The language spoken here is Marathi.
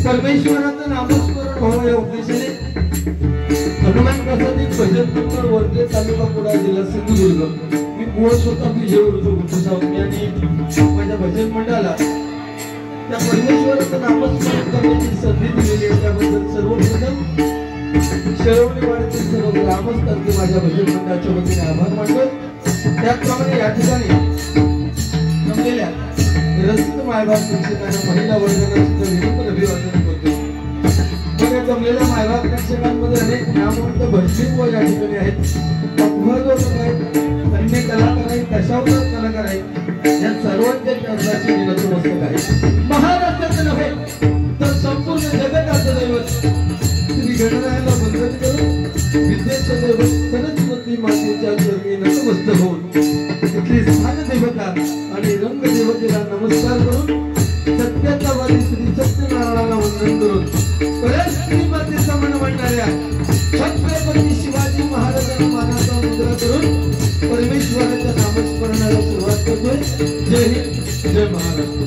परमेश्वराचं नामस्मरण व्हावं या उद्देशाने हनुमान प्रसाद एक भजन मंडळ वर्धे तालुका कुडाळ जिल्हा सिंधुदुर्ग मी मूळ स्वतः विजयवरून गुरुसाहेब आणि माझ्या भजन मंडळाला त्या परमेश्वराचं नामस्मरण करण्याची संधी दिलेली आहे त्याबद्दल सर्वप्रथम शेळवणीवाडीतील सर्व ग्रामस्थांचे माझ्या भजन मंडळाच्या वतीने आभार मानतो। त्याचप्रमाणे या ठिकाणी जमलेल्या रसिक मायबाप प्रेक्षकांना महिला वर्गाला सुद्धा विनम्र अभिवादन करतो। मग जमलेल्या मायबाप प्रेक्षकांमध्ये अनेक नामवंत भजनी व या ठिकाणी आहेत, अपवादक आहेत, अन्य कलाकार आहेत, दशावतार कलाकार आहेत, या सर्वांच्या चरणाची नतमस्तक आहे। महाराष्ट्राचं नव्हे तर संपूर्ण जगताचं दैवत श्री गणरायाला वंदन करून विद्येचं दैवत सरस्वती मातेच्या चरणी नतमस्तक होऊन तिथली स्थान देवता आणि रंग देवतेला नमस्कार करून सत्याचा वाली श्री सत्यनारायणाला वंदन करून परस्त्री मातेचा मन म्हणणाऱ्या छत्रपती शिवाजी महाराजांना मानाचा मुद्रा करून परमेश्वराच्या नामस्मरणाला सुरुवात करतोय। जय हिंद, जय महाराष्ट्र।